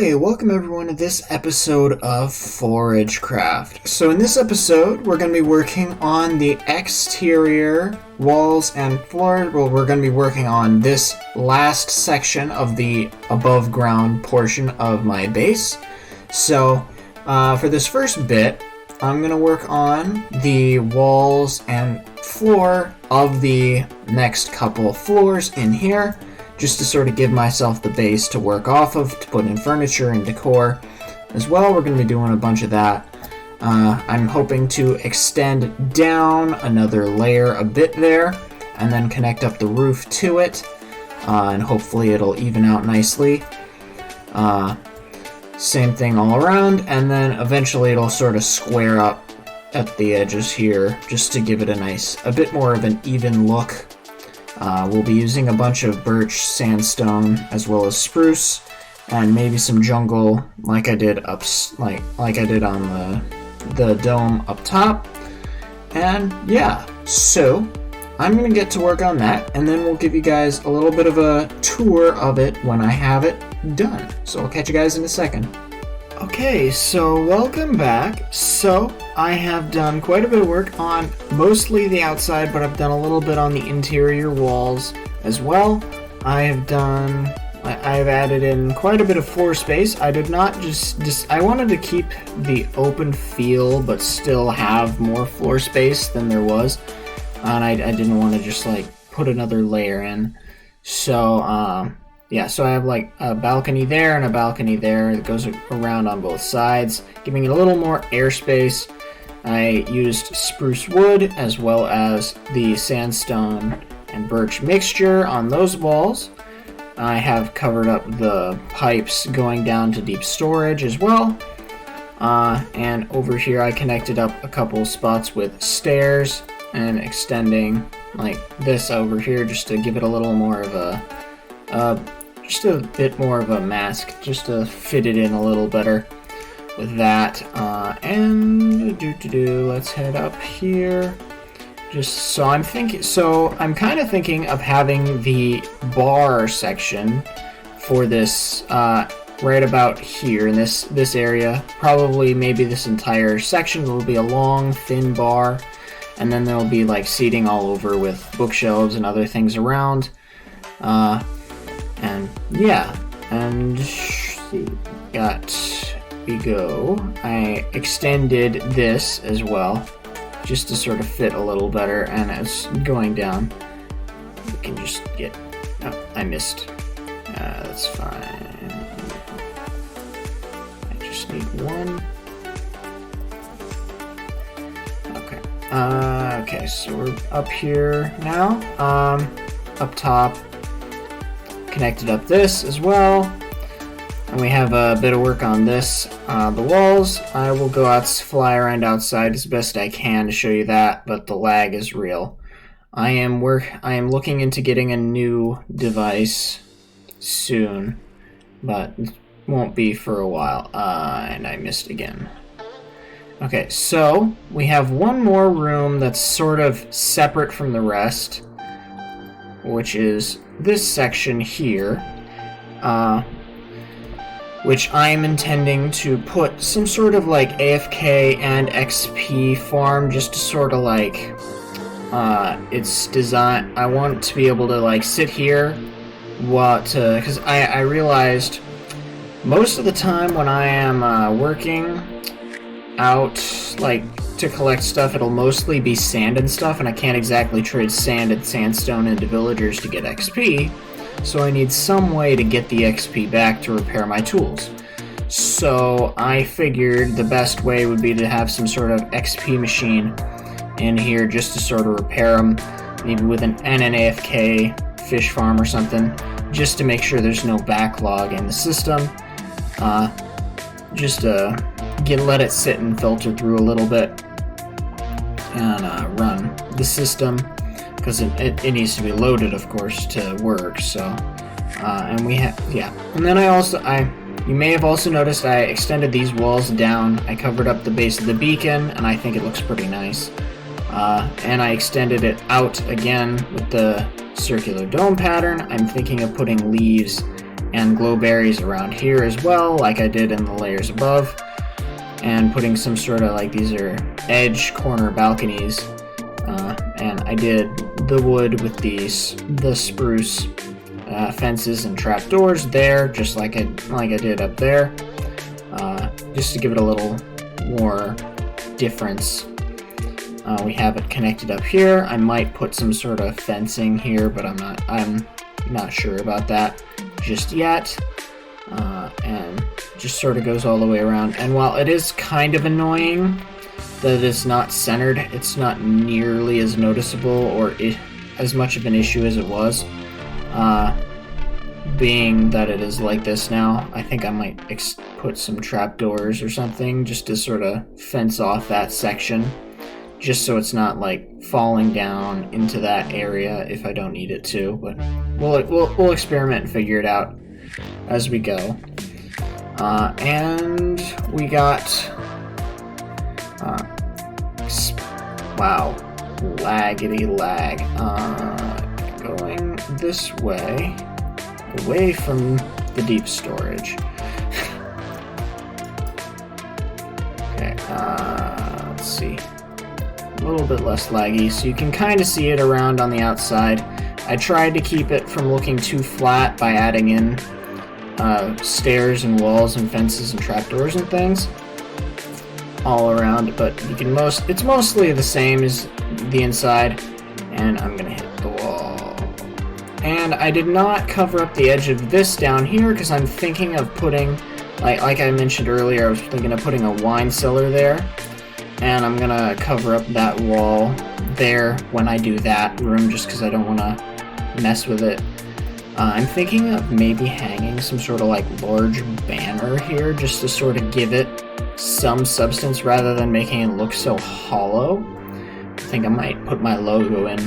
Okay, welcome everyone to this episode of ForageCraft. So in this episode, we're going to be working on the exterior walls and floor. Well, we're going to be working on this last section of the above ground portion of my base. So for this first bit, I'm going to work on the walls and floor of the next couple floors in here, just to sort of give myself the base to work off of, to put in furniture and decor as well. We're going to be doing a bunch of that. I'm hoping to extend down another layer a bit there, and then connect up the roof to it, and hopefully it'll even out nicely. Same thing all around, and then eventually it'll sort of square up at the edges here, just to give it a bit more of an even look. We'll be using a bunch of birch, sandstone, as well as spruce, and maybe some jungle, like I did like I did on the dome up top. And yeah, so I'm gonna get to work on that, and then we'll give you guys a little bit of a tour of it when I have it done. So I'll catch you guys in a second. Okay, so welcome back. So I have done quite a bit of work on mostly the outside, but I've done a little bit on the interior walls as well. I've added in quite a bit of floor space. I did not I wanted to keep the open feel, but still have more floor space than there was. And I didn't want to just like put another layer in. So, yeah, so I have like a balcony there and a balcony there that goes around on both sides, giving it a little more airspace. I used spruce wood as well as the sandstone and birch mixture on those walls. I have covered up the pipes going down to deep storage as well. And over here I connected up a couple spots with stairs and extending like this over here just to give it a little more of just a bit more of a mask, just to fit it in a little better with that. And let's head up here. I'm kind of thinking of having the bar section for this right about here in this area. Probably maybe this entire section will be a long, thin bar, and then there'll be like seating all over with bookshelves and other things around. And yeah, and I extended this as well, just to sort of fit a little better, and it's going down. We can just get, oh, I missed. That's fine. I just need one. Okay. Okay, so we're up here now. Up top. Connected up this as well, and we have a bit of work on this, the walls. I will fly around outside as best I can to show you that, but the lag is real. I am looking into getting a new device soon, but it won't be for a while. And I missed again. Okay, so we have one more room that's sort of separate from the rest, which is this section here, which I'm intending to put some sort of like AFK and XP farm, just to sort of like its design. I want to be able to like sit here because I realized most of the time when I am working out like to collect stuff, it'll mostly be sand and stuff, and I can't exactly trade sand and sandstone into villagers to get XP, so I need some way to get the XP back to repair my tools. So I figured the best way would be to have some sort of XP machine in here just to sort of repair them, maybe with an AFK fish farm or something, just to make sure there's no backlog in the system. Just let it sit and filter through a little bit and run the system, because it needs to be loaded, of course, to work. So and we have, yeah, and then you may have also noticed I extended these walls down. I covered up the base of the beacon, and I think it looks pretty nice. And I extended it out again with the circular dome pattern. I'm thinking of putting leaves and glow berries around here as well, like I did in the layers above, and putting some sort of, like, these are edge corner balconies, and I did the wood with the spruce fences and trapdoors there, just like I did up there, just to give it a little more difference. We have it connected up here. I might put some sort of fencing here, but I'm not sure about that just yet. And just sort of goes all the way around. And while it is kind of annoying that it's not centered, it's not nearly as noticeable or as much of an issue as it was. Being that it is like this now, I think I might put some trapdoors or something just to sort of fence off that section, just so it's not like falling down into that area if I don't need it to. But we'll experiment and figure it out as we go. And we got wow, laggity lag. Going this way, away from the deep storage. Okay, let's see. A little bit less laggy, so you can kind of see it around on the outside. I tried to keep it from looking too flat by adding in stairs and walls and fences and trapdoors and things all around, but you can it's mostly the same as the inside. And I'm gonna hit the wall. And I did not cover up the edge of this down here because I'm thinking of putting, like I mentioned earlier, I was thinking of putting a wine cellar there. And I'm gonna cover up that wall there when I do that room, just because I don't want to mess with it. I'm thinking of maybe hanging some sort of like large banner here, just to sort of give it some substance rather than making it look so hollow. I think I might put my logo in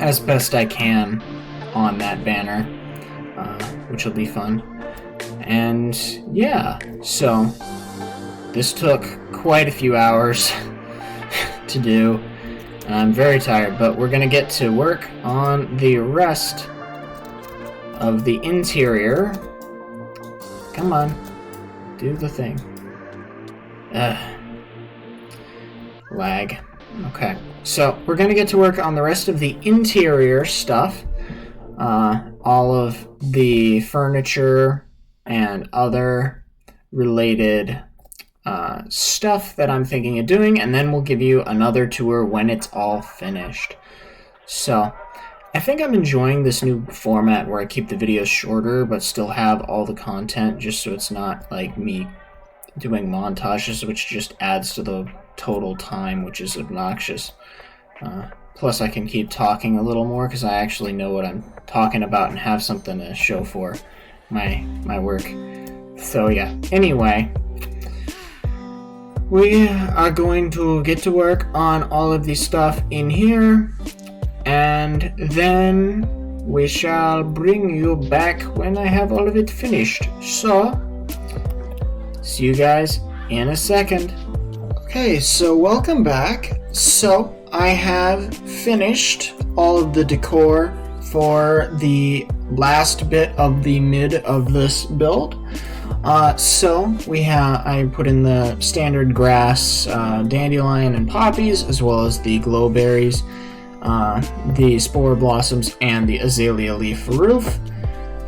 as best I can on that banner, which will be fun. And yeah, so this took quite a few hours to do. I'm very tired, but we're gonna get to work on the rest of the interior. Come on, do the thing. Lag. Okay, so we're gonna get to work on the rest of the interior stuff. All of the furniture and other related stuff that I'm thinking of doing, and then we'll give you another tour when it's all finished. So I think I'm enjoying this new format where I keep the videos shorter but still have all the content, just so it's not like me doing montages, which just adds to the total time, which is obnoxious. Plus I can keep talking a little more because I actually know what I'm talking about and have something to show for my work. So yeah, anyway, we are going to get to work on all of this stuff in here, and then we shall bring you back when I have all of it finished. So, see you guys in a second. Okay, so welcome back. So, I have finished all of the decor for the last bit of the mid of this build. So I put in the standard grass, dandelion and poppies, as well as the glowberries, the spore blossoms, and the azalea leaf roof.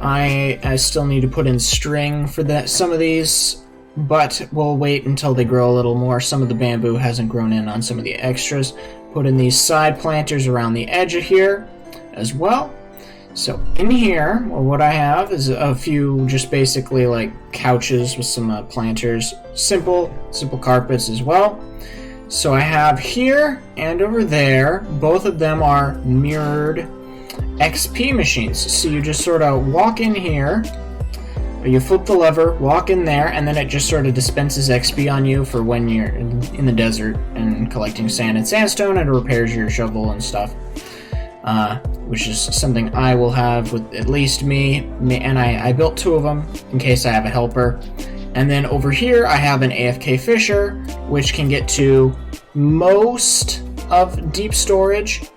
I still need to put in string for some of these, but we'll wait until they grow a little more. Some of the bamboo hasn't grown in on some of the extras. Put in these side planters around the edge of here as well. So in here, what I have is a few just basically like couches with some planters, simple carpets as well. So I have here and over there, both of them are mirrored XP machines. So you just sort of walk in here, or you flip the lever, walk in there, and then it just sort of dispenses XP on you for when you're in the desert and collecting sand and sandstone, and it repairs your shovel and stuff. Which is something I will have with at least me, and I built 2 of them in case I have a helper. And then over here I have an AFK Fisher, which can get to most of deep storage,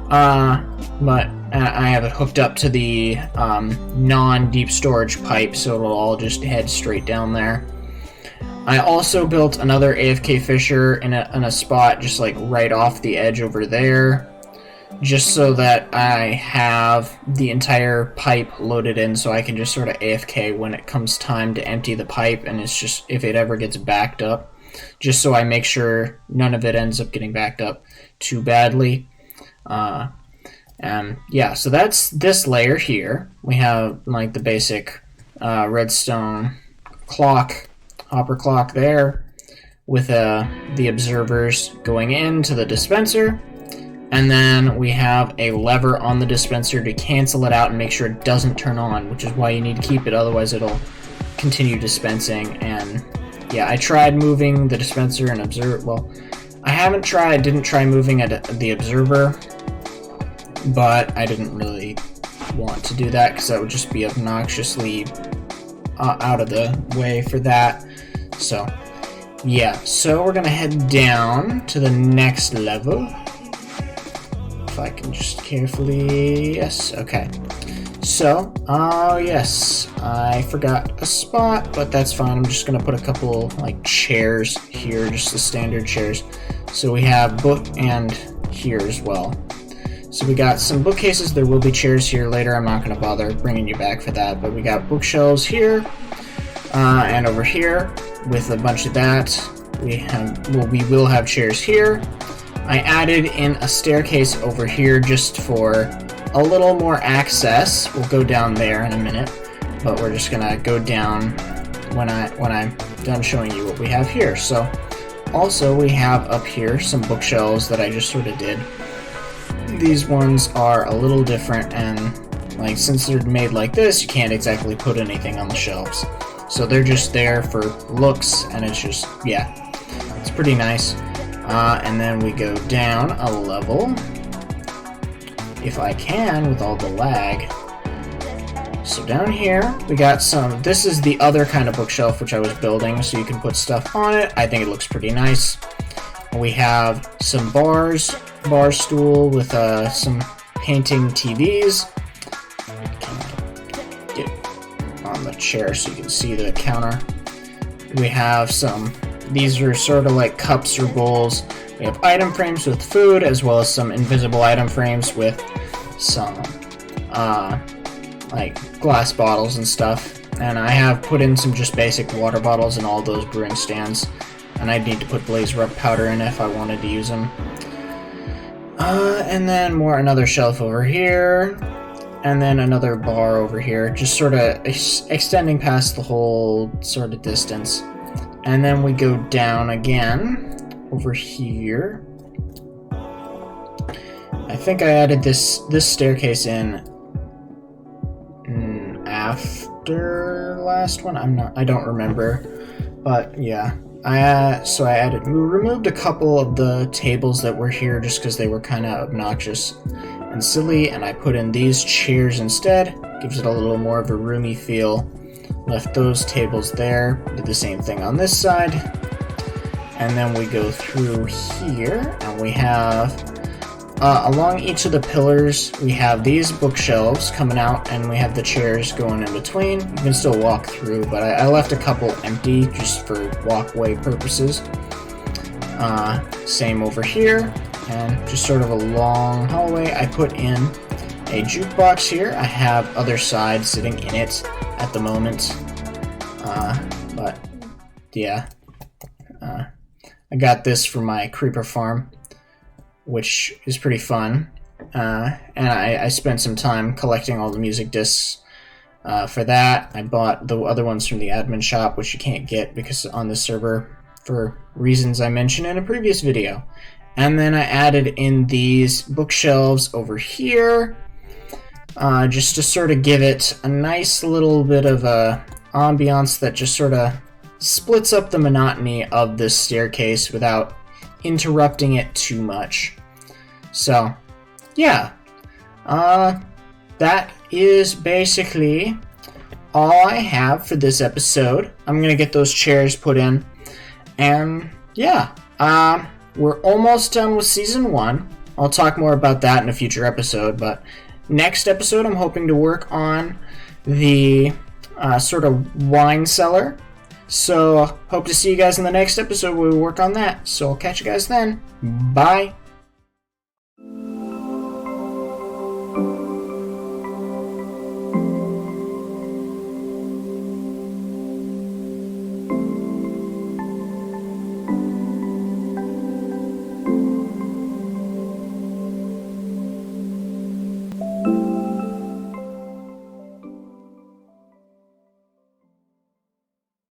but and I have it hooked up to the non-deep storage pipe, so it'll all just head straight down there. I also built another AFK Fisher in a spot just like right off the edge over there, just so that I have the entire pipe loaded in, so I can just sort of AFK when it comes time to empty the pipe, and it's just if it ever gets backed up, just so I make sure none of it ends up getting backed up too badly. Yeah, so that's this layer here. We have like the basic redstone clock, hopper clock there, with the observers going into the dispenser. And then we have a lever on the dispenser to cancel it out and make sure it doesn't turn on, which is why you need to keep it, otherwise it'll continue dispensing. And yeah, I tried moving the dispenser and observer. Well, didn't try moving the observer, but I didn't really want to do that because that would just be obnoxiously out of the way for that. So yeah, so we're gonna head down to the next level. If I can just carefully, yes, okay. So, yes, I forgot a spot, but that's fine. I'm just gonna put a couple like chairs here, just the standard chairs. So we have book and here as well. So we got some bookcases. There will be chairs here later. I'm not gonna bother bringing you back for that, but we got bookshelves here and over here with a bunch of that. We will have chairs here. I added in a staircase over here just for a little more access. We'll go down there in a minute, but we're just gonna go down when I'm done showing you what we have here. So also we have up here some bookshelves that I just sort of did. These ones are a little different, and like since they're made like this, you can't exactly put anything on the shelves. So they're just there for looks, and it's just, yeah, it's pretty nice. And then we go down a level, if I can, with all the lag. So down here, we got some, this is the other kind of bookshelf which I was building, so you can put stuff on it. I think it looks pretty nice. We have some bar stool with some painting TVs. Can I get on the chair so you can see the counter? We have some, these are sort of like cups or bowls. We have item frames with food, as well as some invisible item frames with some like glass bottles and stuff. And I have put in some just basic water bottles in all those brewing stands. And I'd need to put blaze rub powder in if I wanted to use them. And then another shelf over here. And then another bar over here, just sort of extending past the whole sort of distance. And then we go down again over here. I think I added this staircase in after last one. I don't remember, but yeah. We removed a couple of the tables that were here just because they were kind of obnoxious and silly, and I put in these chairs instead. Gives it a little more of a roomy feel. Left those tables there. Did the same thing on this side. And then we go through here, and we have along each of the pillars, we have these bookshelves coming out, and we have the chairs going in between. You can still walk through, but I left a couple empty just for walkway purposes. Same over here, and just sort of a long hallway. I put in a jukebox here. I have other sides sitting in it at the moment, but yeah, I got this for my creeper farm, which is pretty fun, and I spent some time collecting all the music discs for that. I bought the other ones from the admin shop, which you can't get because on the server for reasons I mentioned in a previous video. And then I added in these bookshelves over here, just to sort of give it a nice little bit of a ambiance that just sort of splits up the monotony of this staircase without interrupting it too much. So, yeah, that is basically all I have for this episode. I'm gonna get those chairs put in, and yeah, we're almost done with Season 1. I'll talk more about that in a future episode, but Next episode, I'm hoping to work on the sort of wine cellar. So hope to see you guys in the next episode where we work on that. So I'll catch you guys then. Bye.